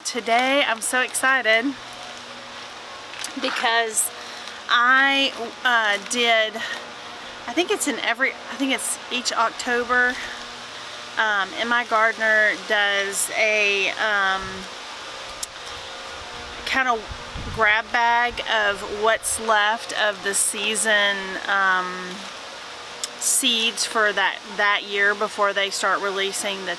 today I'm so excited because I think it's each October, and my gardener does a kind of grab bag of what's left of the season seeds for that year before they start releasing the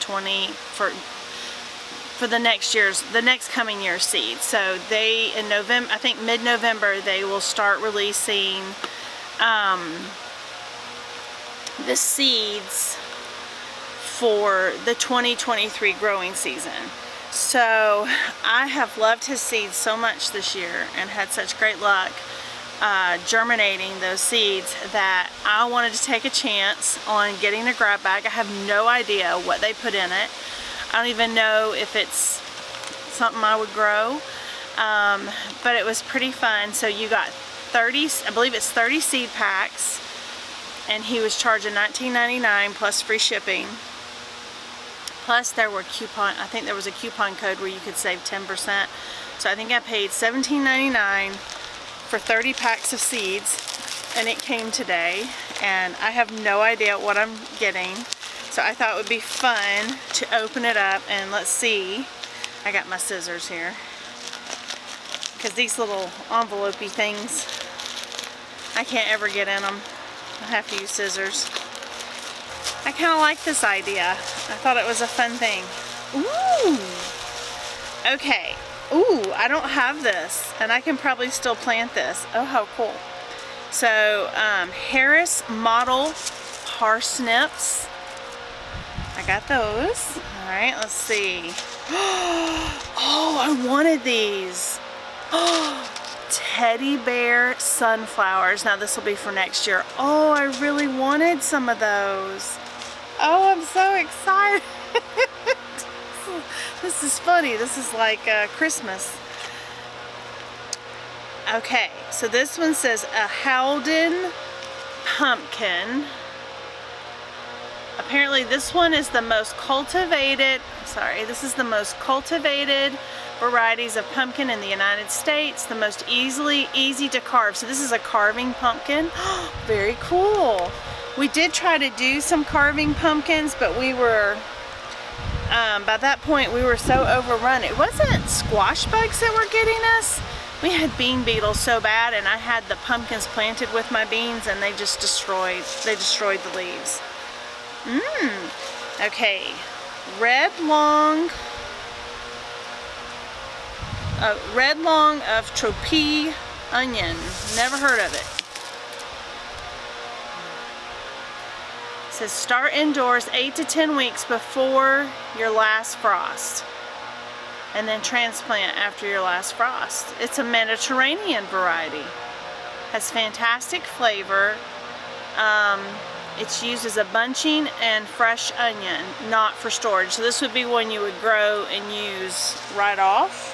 for the next coming year's seeds. So they, in November, I think mid-November, they will start releasing the seeds for the 2023 growing season. So I have loved his seeds so much this year and had such great luck germinating those seeds that I wanted to take a chance on getting a grab bag. I have no idea what they put in it. I don't even know if it's something I would grow, but it was pretty fun. So you got 30, I believe it's 30 seed packs, and he was charging $19.99 plus free shipping. Plus there were I think there was a coupon code where you could save 10%. So I think I paid $17.99 for 30 packs of seeds, and it came today, and I have no idea what I'm getting. So I thought it would be fun to open it up, and let's see. I got my scissors here, because these little envelope-y things, I can't ever get in them. I have to use scissors. I kind of like this idea. I thought it was a fun thing. Ooh! Okay. Ooh, I don't have this, and I can probably still plant this. Oh, how cool. So, Harris Model Parsnips. I got those. Alright, let's see. Oh, I wanted these. Teddy bear sunflowers. Now this will be for next year. Oh, I really wanted some of those. Oh, I'm so excited. This is funny. This is like Christmas. Okay, so this one says a Howden pumpkin. Apparently this one is the most cultivated, this is the most cultivated varieties of pumpkin in the United States, the most easy to carve. So this is a carving pumpkin. Very cool. We did try to do some carving pumpkins, but we were, by that point we were so overrun. It wasn't squash bugs that were getting us. We had bean beetles so bad, and I had the pumpkins planted with my beans, and they just destroyed the leaves. Okay, red long of Tropea onion. Never heard of it. It says start indoors 8 to 10 weeks before your last frost, and then transplant after your last frost. It's a Mediterranean variety. Has fantastic flavor. It's used as a bunching and fresh onion, not for storage. So this would be one you would grow and use right off.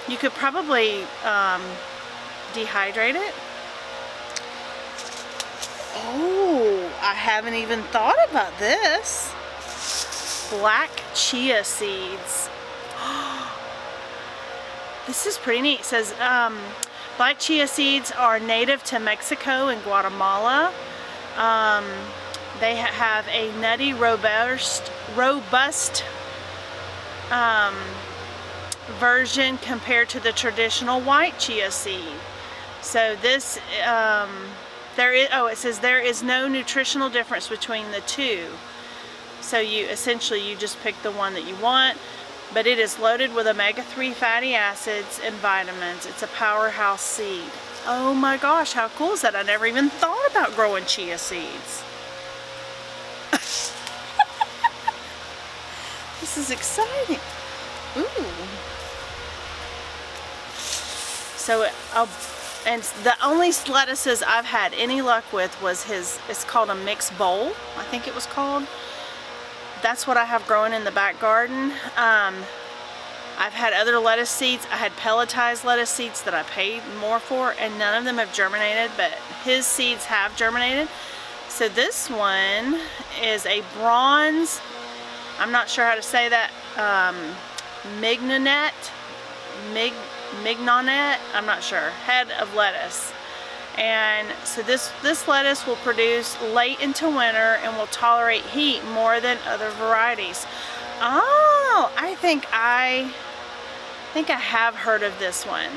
You could probably dehydrate it. Oh, I haven't even thought about this. Black chia seeds. This is pretty neat. It says black chia seeds are native to Mexico and Guatemala. They have a nutty, robust version compared to the traditional white chia seed. So this, it says there is no nutritional difference between the two. So you just pick the one that you want, but it is loaded with omega-3 fatty acids and vitamins. It's a powerhouse seed. Oh my gosh, how cool is that? I never even thought about growing chia seeds. This is exciting. Ooh. So, and the only lettuces I've had any luck with was it's called a mixed bowl, I think it was called. That's what I have growing in the back garden. I've had other lettuce seeds. I had pelletized lettuce seeds that I paid more for, and none of them have germinated, but his seeds have germinated. So this one is a bronze, I'm not sure how to say that, mignonet, mignonet, I'm not sure, head of lettuce. And so this lettuce will produce late into winter and will tolerate heat more than other varieties. Oh, I think I have heard of this one.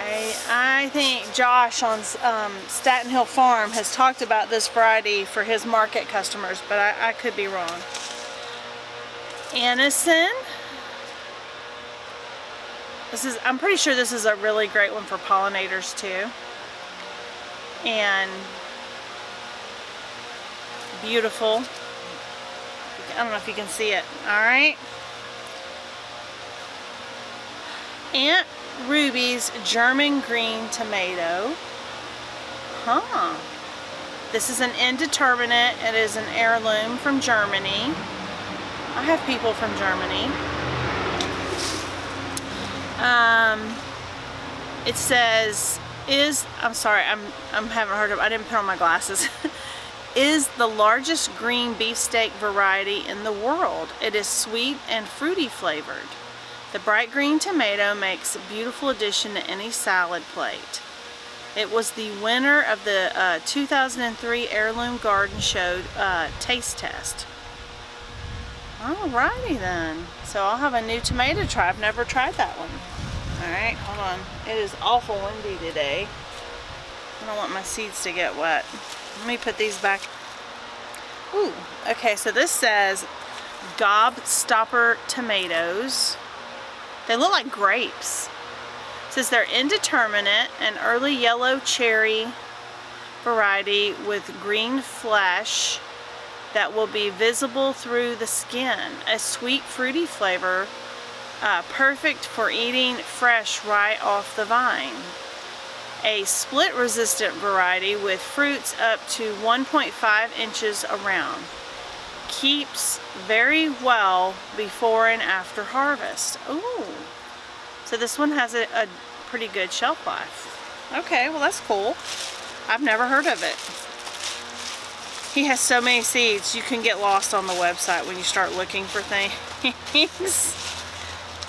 I think Josh on Staten Hill Farm has talked about this variety for his market customers, but I could be wrong. Anison. I'm pretty sure this is a really great one for pollinators too. And beautiful. I don't know if you can see it. All right. Aunt Ruby's German green tomato. Huh. This is an indeterminate. It is an heirloom from Germany. I have people from Germany. It says, I'm sorry, I'm haven't heard of, I didn't put on my glasses. Is the largest green beefsteak variety in the world. It is sweet and fruity flavored. The bright green tomato makes a beautiful addition to any salad plate. It was the winner of the 2003 Heirloom Garden Show taste test. Alrighty then. So I'll have a new tomato to try. I've never tried that one. Alright, hold on. It is awful windy today. I don't want my seeds to get wet. Let me put these back. Ooh, okay, so this says Gobstopper tomatoes. They look like grapes. It says they're indeterminate, an early yellow cherry variety with green flesh that will be visible through the skin. A sweet, fruity flavor, perfect for eating fresh right off the vine. A split-resistant variety with fruits up to 1.5 inches around. Keeps very well before and after harvest. Ooh. So this one has a pretty good shelf life. Okay, well that's cool. I've never heard of it. He has so many seeds, you can get lost on the website when you start looking for things.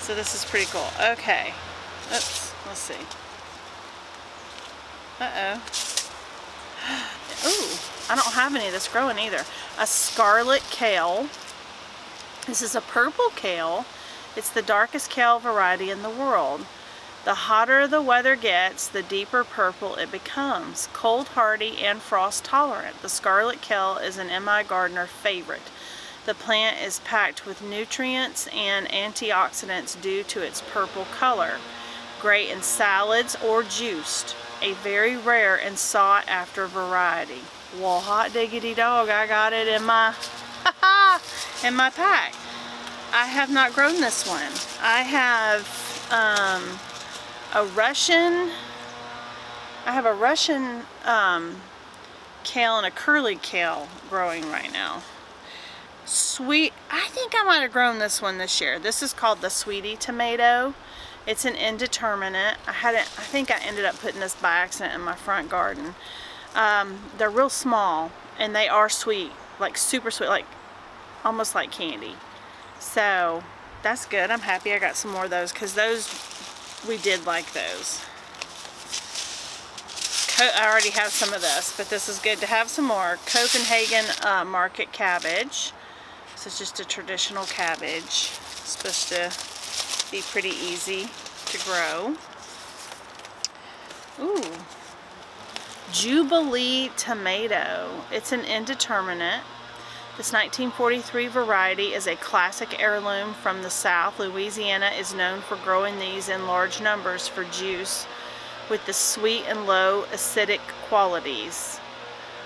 So this is pretty cool. Okay. Oops, let's see. Uh-oh. Ooh, I don't have any of this growing either. A scarlet kale. This is a purple kale. It's the darkest kale variety in the world. The hotter the weather gets, the deeper purple it becomes. Cold hardy and frost tolerant. The scarlet kale is an M.I. Gardener favorite. The plant is packed with nutrients and antioxidants due to its purple color. Great in salads or juiced. A very rare and sought after variety. Well, hot diggity dog, I got it in my in my pack. I have not grown this one. I have a Russian kale and a curly kale growing right now. Sweet, I think I might have grown this one this year. This is called the Sweetie tomato. It's an indeterminate. I think I ended up putting this by accident in my front garden. They're real small and they are sweet, like super sweet, like almost like candy. So that's good. I'm happy I got some more of those because those, we did like those. I already have some of this, but this is good to have some more. Copenhagen market cabbage. This is just a traditional cabbage. It's supposed to be pretty easy to grow. Ooh. Jubilee tomato. It's an indeterminate. This 1943 variety is a classic heirloom from the South. Louisiana is known for growing these in large numbers for juice with the sweet and low acidic qualities.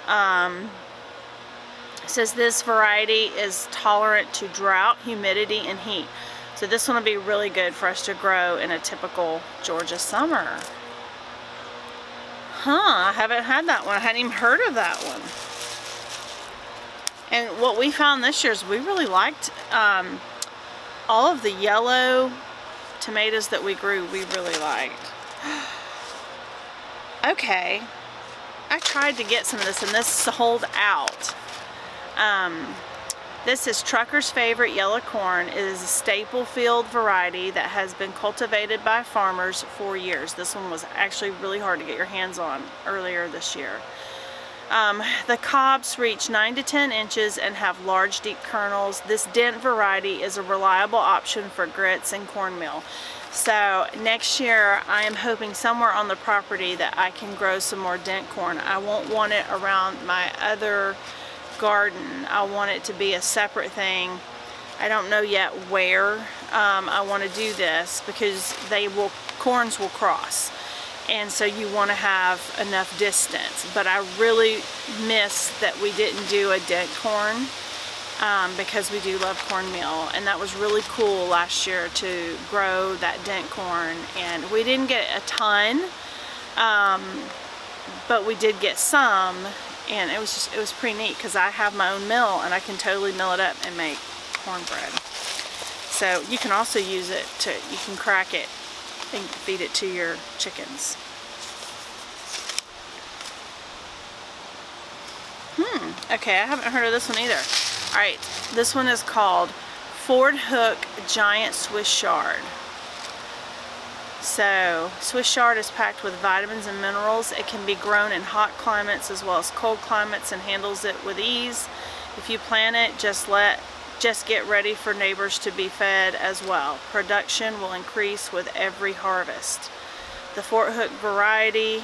It says this variety is tolerant to drought, humidity, and heat. So this one will be really good for us to grow in a typical Georgia summer. I haven't had that one. I hadn't even heard of that one. And what we found this year is we really liked all of the yellow tomatoes that we grew, we really liked. Okay, I tried to get some of this and this sold out. This is Trucker's Favorite Yellow Corn. It is a staple field variety that has been cultivated by farmers for years. This one was actually really hard to get your hands on earlier this year. The cobs reach 9 to 10 inches and have large, deep kernels. This dent variety is a reliable option for grits and cornmeal. So next year I am hoping somewhere on the property that I can grow some more dent corn. I won't want it around my other garden. I want it to be a separate thing. I don't know yet where I want to do this, because corns will cross, and so you want to have enough distance. But I really miss that we didn't do a dent corn, because we do love cornmeal, and that was really cool last year to grow that dent corn. And we didn't get a ton, but we did get some. And it was pretty neat, because I have my own mill and I can totally mill it up and make cornbread. So you can also use it you can crack it and feed it to your chickens. Okay, I haven't heard of this one either. Alright, this one is called Ford Hook Giant Swiss Chard. So, Swiss chard is packed with vitamins and minerals. It can be grown in hot climates as well as cold climates and handles it with ease. If you plant it, just get ready for neighbors to be fed as well. Production will increase with every harvest. The Fort Hook variety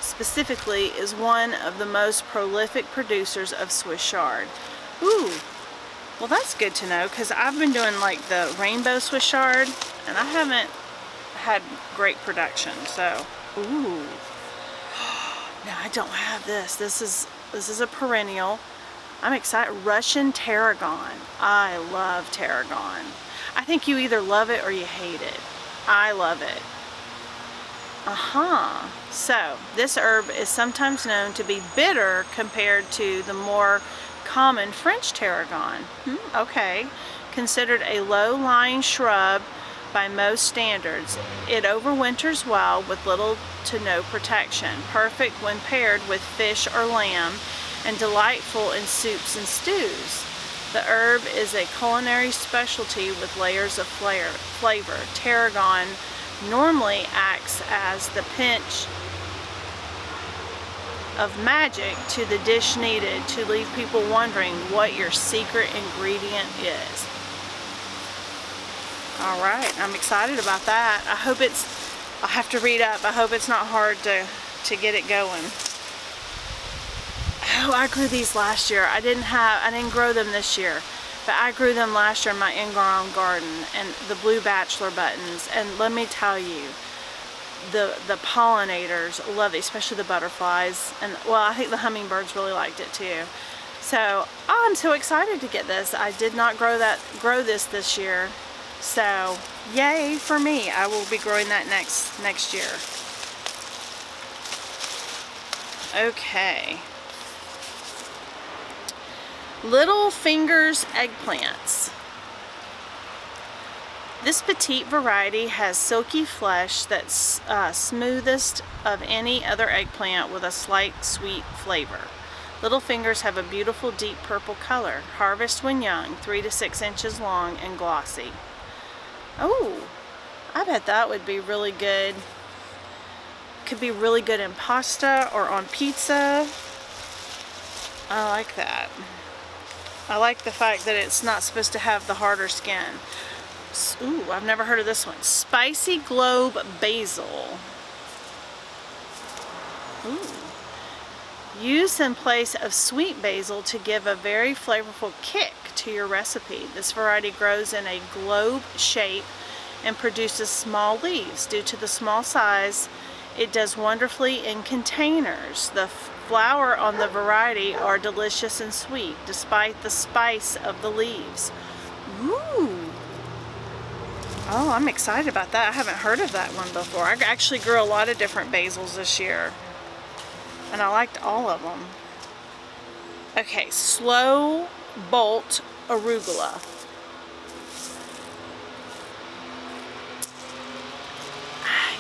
specifically is one of the most prolific producers of Swiss chard. Ooh. Well, that's good to know, because I've been doing like the rainbow Swiss chard and I haven't had great production. So, ooh. No, I don't have this. This is a perennial. I'm excited. Russian tarragon. I love tarragon. I think you either love it or you hate it. I love it. So, this herb is sometimes known to be bitter compared to the more common French tarragon. Okay. Considered a low-lying shrub by most standards, it overwinters well with little to no protection. Perfect when paired with fish or lamb, and delightful in soups and stews. The herb is a culinary specialty with layers of flavor. Tarragon normally acts as the pinch of magic to the dish needed to leave people wondering what your secret ingredient is. Alright, I'm excited about that. I'll have to read up. I hope it's not hard to get it going. Oh, I grew these last year. I didn't grow them this year, but I grew them last year in my in-ground garden, and the blue bachelor buttons. And let me tell you, the pollinators love it, especially the butterflies, and well, I think the hummingbirds really liked it too. So I'm so excited to get this. I did not grow this year, so yay for me. I will be growing that next year. Okay, Little Fingers eggplants. This petite variety has silky flesh that's smoothest of any other eggplant, with a slight sweet flavor. Little Fingers have a beautiful deep purple color. Harvest when young, 3 to 6 inches long and glossy. Oh, I bet that would be really good. Could be really good in pasta or on pizza. I like that. I like the fact that it's not supposed to have the harder skin. Ooh, I've never heard of this one. Spicy Globe Basil. Ooh. Use in place of sweet basil to give a very flavorful kick to your recipe. This variety grows in a globe shape and produces small leaves. Due to the small size, it does wonderfully in containers. The flower on the variety are delicious and sweet, despite the spice of the leaves. Ooh. Oh, I'm excited about that. I haven't heard of that one before. I actually grew a lot of different basils this year, and I liked all of them. Okay, Slow Bolt Arugula.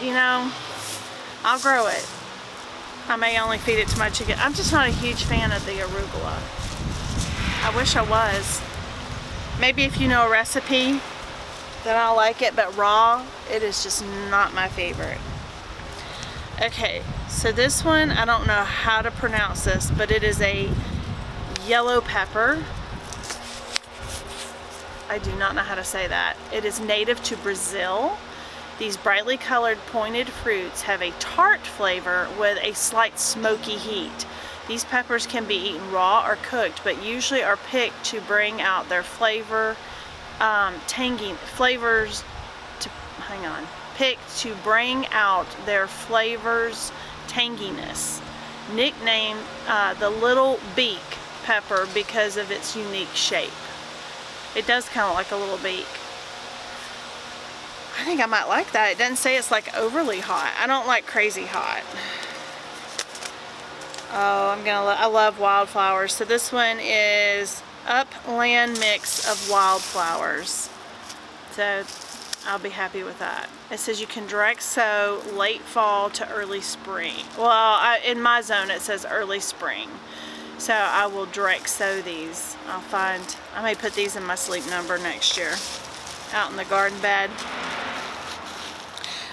You know, I'll grow it. I may only feed it to my chicken. I'm just not a huge fan of the arugula. I wish I was. Maybe if you know a recipe, then I'll like it, but raw, it is just not my favorite. Okay, so this one, I don't know how to pronounce this, but it is a yellow pepper. I do not know how to say that. It is native to Brazil. These brightly colored pointed fruits have a tart flavor with a slight smoky heat. These peppers can be eaten raw or cooked, but usually are picked to bring out their flavors tanginess. Nicknamed the little beak pepper because of its unique shape. It does kind of like a little beak. I think I might like that. It doesn't say it's like overly hot. I don't like crazy hot. Oh, I love wildflowers. So this one is Upland Mix of Wildflowers. So I'll be happy with that. It says you can direct sow late fall to early spring. Well, in my zone it says early spring. So I will direct sow these. I may put these in my sleep number next year. Out in the garden bed.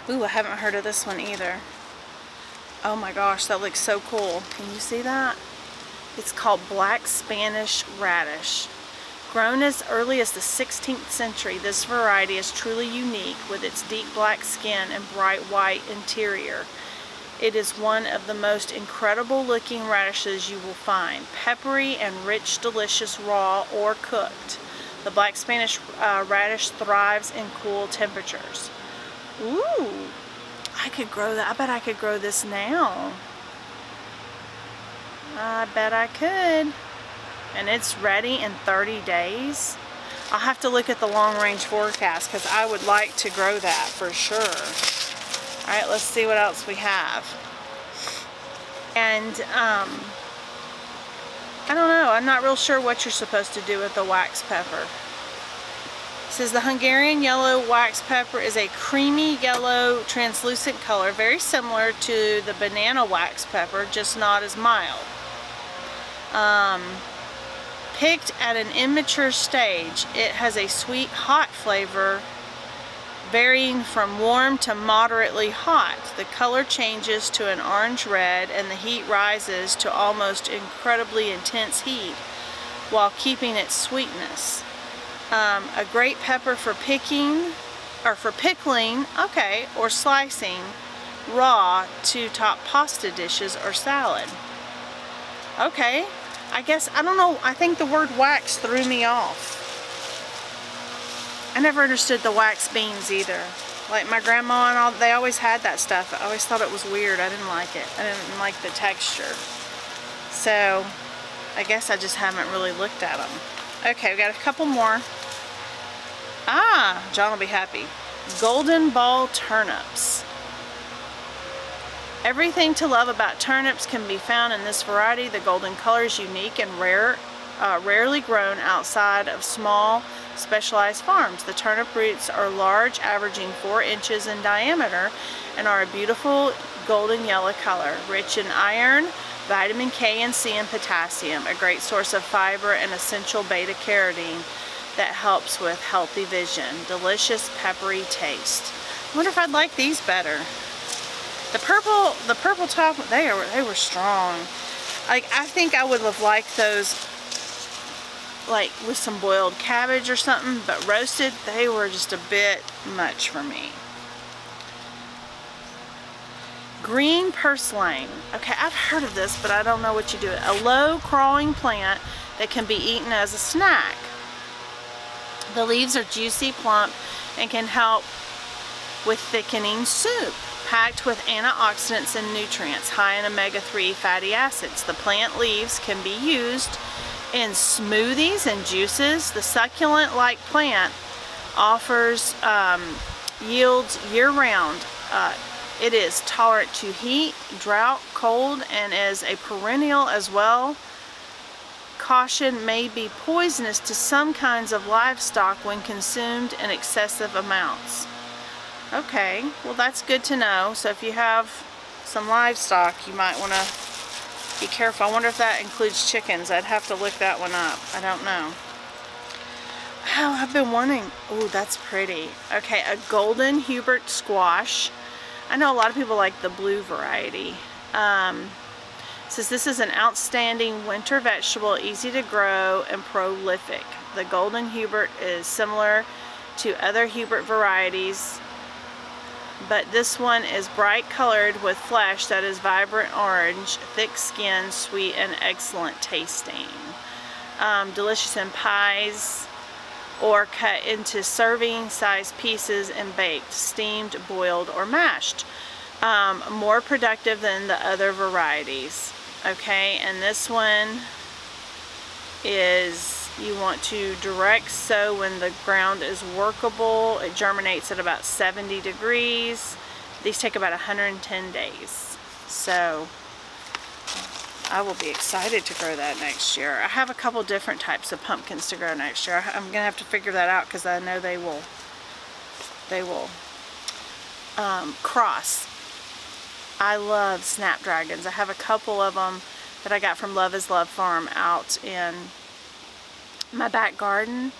Ooh, I haven't heard of this one either. Oh my gosh, that looks so cool. Can you see that? It's called Black Spanish Radish. Grown as early as the 16th century, this variety is truly unique with its deep black skin and bright white interior. It is one of the most incredible looking radishes you will find. Peppery and rich, delicious raw or cooked. The Black Spanish radish thrives in cool temperatures. Ooh, I could grow that. I bet I could grow this now. I bet I could. And it's ready in 30 days. I'll have to look at the long range forecast because I would like to grow that for sure. Alright, let's see what else we have. And I don't know, I'm not real sure what you're supposed to do with the wax pepper. It says the Hungarian yellow wax pepper is a creamy yellow translucent color, very similar to the banana wax pepper, just not as mild. Picked at an immature stage, it has a sweet, hot flavor varying from warm to moderately hot. The color changes to an orange-red and the heat rises to almost incredibly intense heat while keeping its sweetness. A great pepper for pickling, okay, or slicing raw to top pasta dishes or salad. Okay, I guess, I don't know, I think the word wax threw me off. I never understood the wax beans either. Like my grandma and all, they always had that stuff. I always thought it was weird. I didn't like it. I didn't like the texture. So, I guess I just haven't really looked at them. Okay, we got a couple more. Ah, John will be happy. Golden ball turnips. Everything to love about turnips can be found in this variety. The golden color is unique and rarely grown outside of small, specialized farms. The turnip roots are large, averaging 4 inches in diameter, and are a beautiful golden yellow color, rich in iron, vitamin K and C, and potassium, a great source of fiber and essential beta-carotene that helps with healthy vision. Delicious, peppery taste. I wonder if I'd like these better. The purple top, they were strong. Like, I think I would have liked those like with some boiled cabbage or something, but roasted, they were just a bit much for me. Green purslane. Okay, I've heard of this, but I don't know what you do. A low crawling plant that can be eaten as a snack. The leaves are juicy, plump, and can help with thickening soup. Packed with antioxidants and nutrients, high in omega-3 fatty acids. The plant leaves can be used in smoothies and juices. The succulent-like plant offers yields year-round. It is tolerant to heat, drought, cold, and is a perennial as well. Caution may be poisonous to some kinds of livestock when consumed in excessive amounts. Okay, well that's good to know. So if you have some livestock, you might want to be careful. I wonder if that includes chickens. I'd have to look that one up. I don't know. Oh, I've been wanting, oh, that's pretty. Okay, a golden Hubert squash. I know a lot of people like the blue variety. Says this is an outstanding winter vegetable, easy to grow and prolific. The golden Hubert is similar to other Hubert varieties, but this one is bright colored with flesh that is vibrant orange, thick skin, sweet, and excellent tasting. Delicious in pies or cut into serving size pieces and baked, steamed, boiled, or mashed. More productive than the other varieties. Okay, and this one is, you want to direct sow when the ground is workable. It germinates at about 70 degrees. These take about 110 days. So I will be excited to grow that next year. I have a couple different types of pumpkins to grow next year. I'm gonna have to figure that out because I know they will cross. I love snapdragons. I have a couple of them that I got from Love is Love Farm out in my back garden.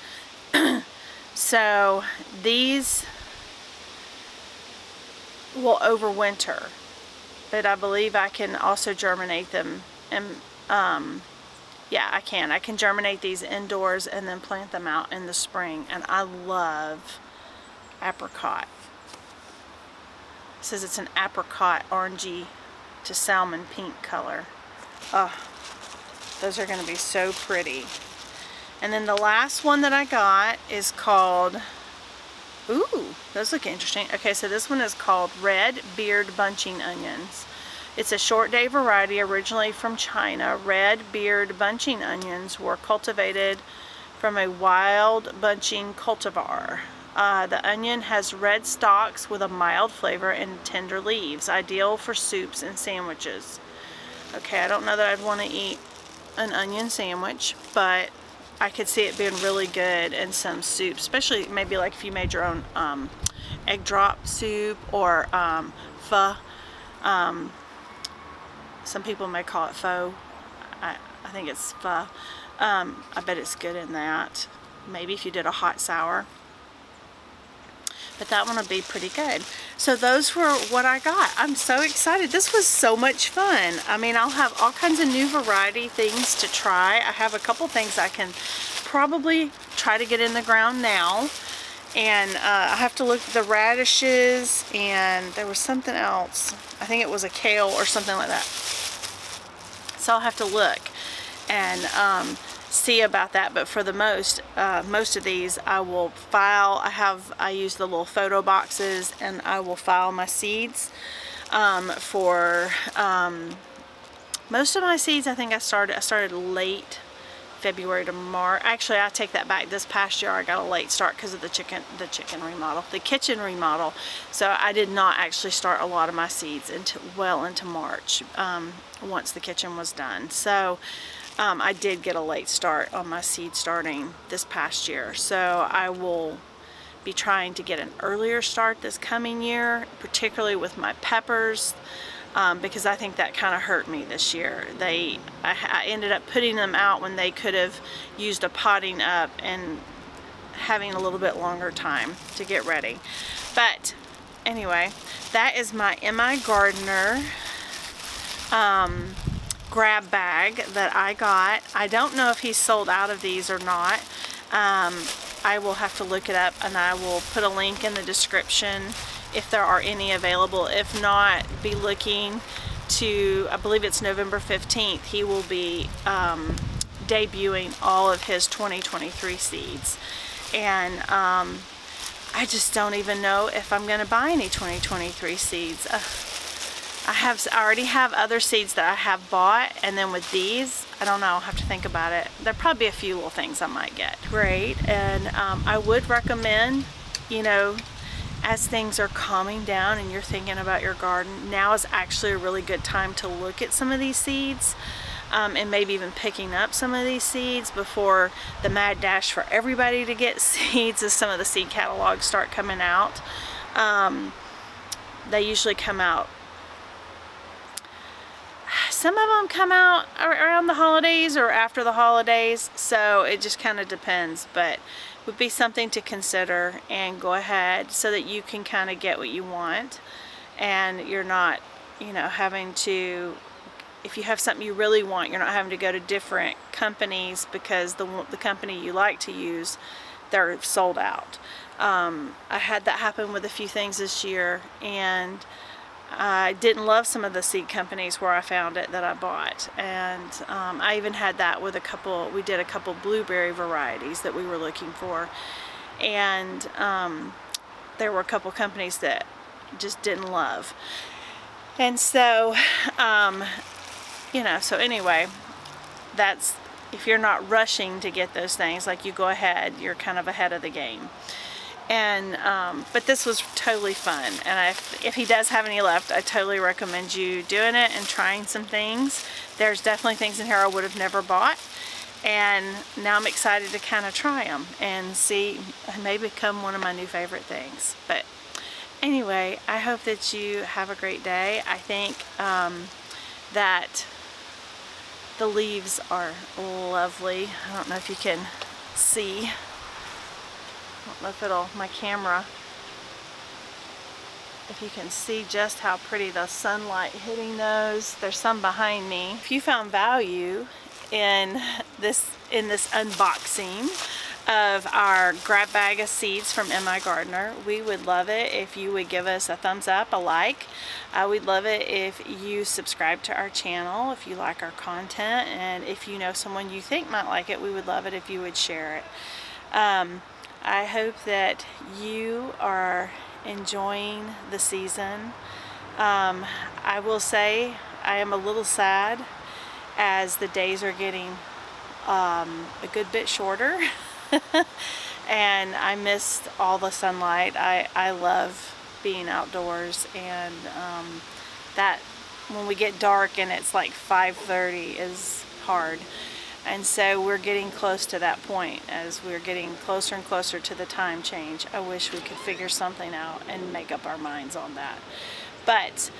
So these will overwinter, but I believe I can also germinate them. And yeah, I can germinate these indoors and then plant them out in the spring. And I love apricot. It says it's an apricot orangey to salmon pink color. Oh, those are going to be so pretty. And then the last one that I got is called, ooh, those look interesting. Okay, so this one is called Red Beard Bunching Onions. It's a short day variety originally from China. Red Beard Bunching Onions were cultivated from a wild bunching cultivar. The onion has red stalks with a mild flavor and tender leaves, ideal for soups and sandwiches. Okay, I don't know that I'd want to eat an onion sandwich, but I could see it being really good in some soup, especially maybe like if you made your own egg drop soup or pho. Some people may call it pho. I think it's pho. I bet it's good in that. Maybe if you did a hot sour. But that one will be pretty good. So those were what I got. I'm so excited. This was so much fun. I mean, I'll have all kinds of new variety things to try. I have a couple things I can probably try to get in the ground now. And I have to look at the radishes, and there was something else. I think it was a kale or something like that. So I'll have to look and see about that. But for the most of these I will file. I use the little photo boxes, and I will file my seeds. For most of my seeds, I think I started late February to March. Actually, I take that back. This past year I got a late start because of the kitchen remodel. So I did not actually start a lot of my seeds until well into March, once the kitchen was done. So I did get a late start on my seed starting this past year. So I will be trying to get an earlier start this coming year, particularly with my peppers. Because I think that kind of hurt me this year. I ended up putting them out when they could have used a potting up and having a little bit longer time to get ready. But anyway, that is my M.I. Gardener grab bag that I got. I don't know if he's sold out of these or not. I will have to look it up, and I will put a link in the description if there are any available. If not, be looking to, I believe it's November 15th, he will be debuting all of his 2023 seeds. And I just don't even know if I'm going to buy any 2023 seeds. I already have other seeds that I have bought, and then with these, I don't know, I'll have to think about it. There'll probably be a few little things I might get. Great, and I would recommend, you know, as things are calming down and you're thinking about your garden, now is actually a really good time to look at some of these seeds, and maybe even picking up some of these seeds before the mad dash for everybody to get seeds as some of the seed catalogs start coming out. They usually come out some of them come out around the holidays or after the holidays, so it just kind of depends, but would be something to consider and go ahead so that you can kind of get what you want and you're not, you know, having to, if you have something you really want, you're not having to go to different companies because the company you like to use, they're sold out. I had that happen with a few things this year, and I didn't love some of the seed companies where I found it that I bought, and I even had that with we did a couple blueberry varieties that we were looking for, and there were a couple companies that just didn't love, and so you know, so anyway, that's, if you're not rushing to get those things, like, you go ahead, you're kind of ahead of the game. And but this was totally fun, and if he does have any left, I totally recommend you doing it and trying some things. There's definitely things in here I would have never bought, and now I'm excited to kind of try them and see, may become one of my new favorite things. But anyway, I hope that you have a great day. I think that the leaves are lovely. I don't know if you can see. I don't know if it'll, my camera, if you can see just how pretty the sunlight hitting those. There's some behind me. If you found value in this unboxing of our grab bag of seeds from M.I. Gardener, we would love it if you would give us a thumbs up, a like. We'd love it if you subscribe to our channel, if you like our content, and if you know someone you think might like it, we would love it if you would share it. I hope that you are enjoying the season. I will say I am a little sad as the days are getting a good bit shorter and I missed all the sunlight. I love being outdoors, and that when we get dark and it's like 5:30 is hard. And so we're getting close to that point. As we're getting closer and closer to the time change, I wish we could figure something out and make up our minds on that. But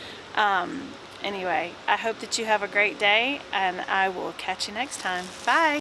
anyway, I hope that you have a great day, and I will catch you next time. Bye.